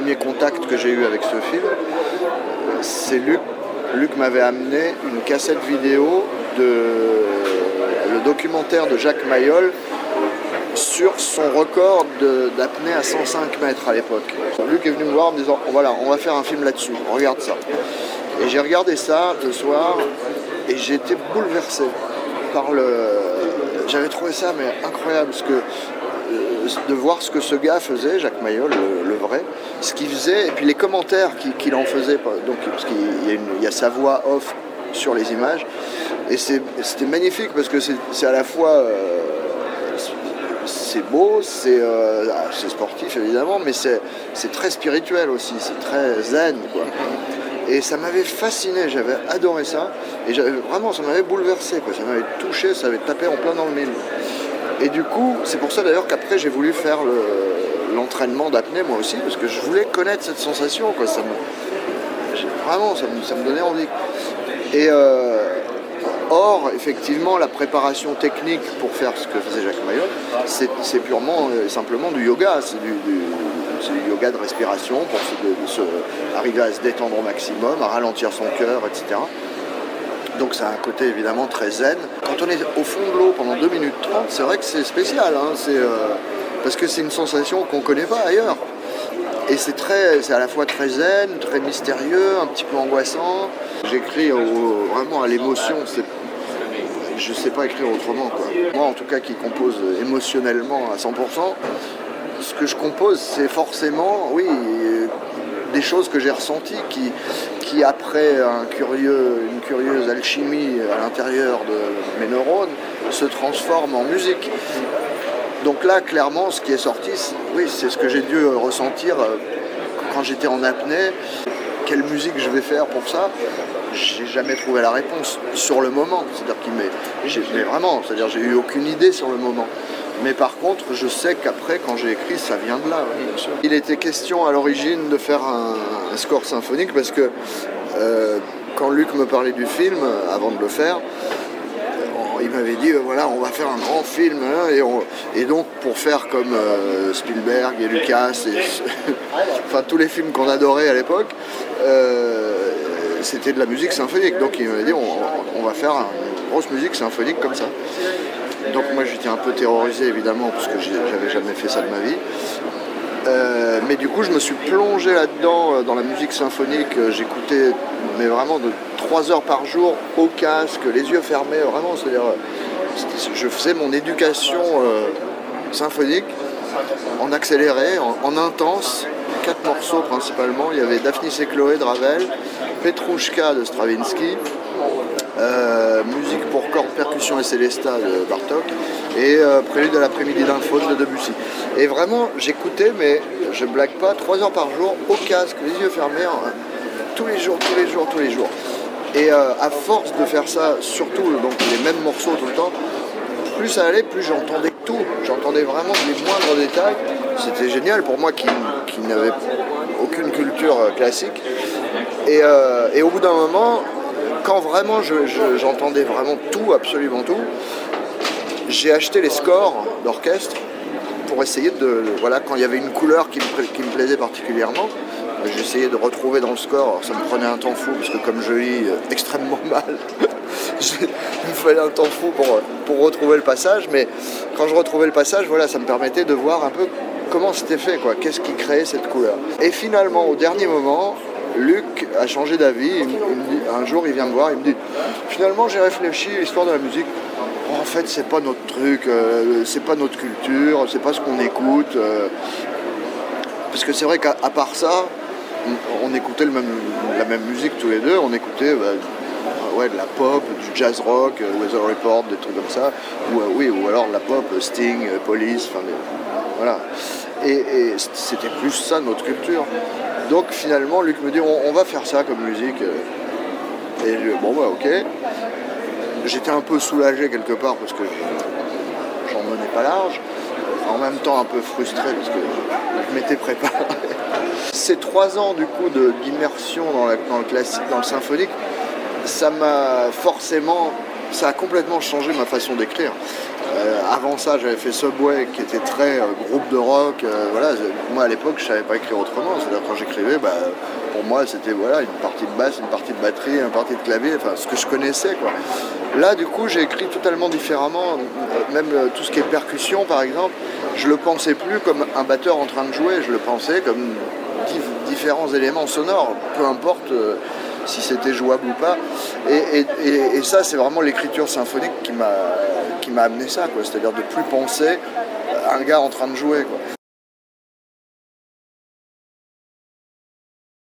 premier contact que j'ai eu avec ce film, c'est Luc. Luc m'avait amené une cassette vidéo le documentaire de Jacques Mayol sur son record d'apnée à 105 mètres à l'époque. Luc est venu me voir en me disant voilà, on va faire un film là-dessus, regarde ça. Et j'ai regardé ça le soir et j'ai été bouleversé par J'avais trouvé ça mais incroyable, parce que de voir ce que ce gars faisait, Jacques Mayol, le vrai, ce qu'il faisait, et puis les commentaires qu'il en faisait, donc, parce qu'il y a sa voix off sur les images, et c'était magnifique, parce que c'est à la fois c'est beau, c'est sportif évidemment, mais c'est très spirituel aussi, c'est très zen, quoi. Et ça m'avait fasciné, j'avais adoré ça, et vraiment ça m'avait bouleversé, quoi. Ça m'avait touché, ça avait tapé en plein dans le mille. Et du coup, c'est pour ça d'ailleurs qu'après j'ai voulu faire l'entraînement d'apnée moi aussi, parce que je voulais connaître cette sensation, quoi. Vraiment, ça me donnait envie. Et or, effectivement, la préparation technique pour faire ce que faisait Jacques Mayol, c'est purement et simplement du yoga. C'est du yoga de respiration pour arriver à se détendre au maximum, à ralentir son cœur, etc. Donc ça a un côté évidemment très zen. Quand on est au fond de l'eau pendant 2 minutes 30, c'est vrai que c'est spécial, hein. Parce que c'est une sensation qu'on ne connaît pas ailleurs. Et c'est à la fois très zen, très mystérieux, un petit peu angoissant. J'écris vraiment à l'émotion. Je ne sais pas écrire autrement, quoi. Moi, en tout cas, qui compose émotionnellement à 100%, ce que je compose, c'est forcément, oui, des choses que j'ai ressenties qui après une curieuse alchimie à l'intérieur de mes neurones, se transforment en musique. Donc là, clairement, ce qui est sorti, c'est ce que j'ai dû ressentir quand j'étais en apnée. Quelle musique je vais faire pour ça? J'ai jamais trouvé la réponse sur le moment. C'est-à-dire j'ai eu aucune idée sur le moment. Mais par contre, je sais qu'après, quand j'ai écrit, ça vient de là, oui, bien sûr. Il était question à l'origine de faire un score symphonique, parce que quand Luc me parlait du film, avant de le faire, il m'avait dit voilà, on va faire un grand film, hein, et donc pour faire comme Spielberg et Lucas enfin tous les films qu'on adorait à l'époque, c'était de la musique symphonique. Donc il m'avait dit on va faire une grosse musique symphonique comme ça. Donc moi j'étais un peu terrorisé évidemment, parce que j'avais jamais fait ça de ma vie. Mais du coup je me suis plongé là-dedans, dans la musique symphonique. J'écoutais mais vraiment de 3 heures par jour au casque, les yeux fermés, vraiment. C'est-à-dire je faisais mon éducation symphonique en accéléré, en intense. 4 morceaux principalement. Il y avait Daphnis et Chloé de Ravel, Petrouchka de Stravinsky, Musique pour cordes, percussions et célesta de Bartók, et Prélude à l'après-midi d'un faune de Debussy. Et vraiment, j'écoutais, mais je blague pas, 3 heures par jour, au casque, les yeux fermés, tous les jours. Et à force de faire ça, surtout donc les mêmes morceaux tout le temps, plus ça allait, plus j'entendais tout. J'entendais vraiment les moindres détails. C'était génial pour moi qui n'avais aucune culture classique. Et au bout d'un moment, quand vraiment j'entendais vraiment tout, absolument tout, j'ai acheté les scores d'orchestre pour essayer voilà, quand il y avait une couleur qui me plaisait particulièrement, j'essayais de retrouver dans le score. Alors, ça me prenait un temps fou, parce que comme je lis extrêmement mal, il me fallait un temps fou pour retrouver le passage, mais quand je retrouvais le passage, voilà, ça me permettait de voir un peu comment c'était fait, quoi, qu'est-ce qui créait cette couleur. Et finalement, au dernier moment, Luc a changé d'avis. Un jour, il vient me voir, il me dit « Finalement, j'ai réfléchi à l'histoire de la musique. En fait, c'est pas notre truc, c'est pas notre culture, c'est pas ce qu'on écoute. » Parce que c'est vrai qu'à part ça, on écoutait la même musique tous les deux. On écoutait de la pop, du jazz rock, Weather Report, des trucs comme ça. Ou alors de la pop, Sting, Police, voilà. Et c'était plus ça notre culture. Donc finalement, Luc me dit on va faire ça comme musique. Et ok. J'étais un peu soulagé quelque part, parce que j'en menais pas large. En même temps un peu frustré, parce que je m'étais préparé. Ces 3 ans du coup d'immersion dans le classique, dans le symphonique, ça a complètement changé ma façon d'écrire. Avant ça, j'avais fait Subway, qui était très groupe de rock. Voilà, moi à l'époque, je savais pas écrire autrement. C'est-à-dire quand j'écrivais, pour moi, c'était voilà, une partie de basse, une partie de batterie, une partie de clavier, enfin ce que je connaissais, quoi. Là, du coup, j'ai écrit totalement différemment. Même tout ce qui est percussion, par exemple, je le pensais plus comme un batteur en train de jouer. Je le pensais comme différents éléments sonores, peu importe si c'était jouable ou pas. Et ça, c'est vraiment l'écriture symphonique qui m'a amené ça, quoi. C'est-à-dire de plus penser à un gars en train de jouer, quoi.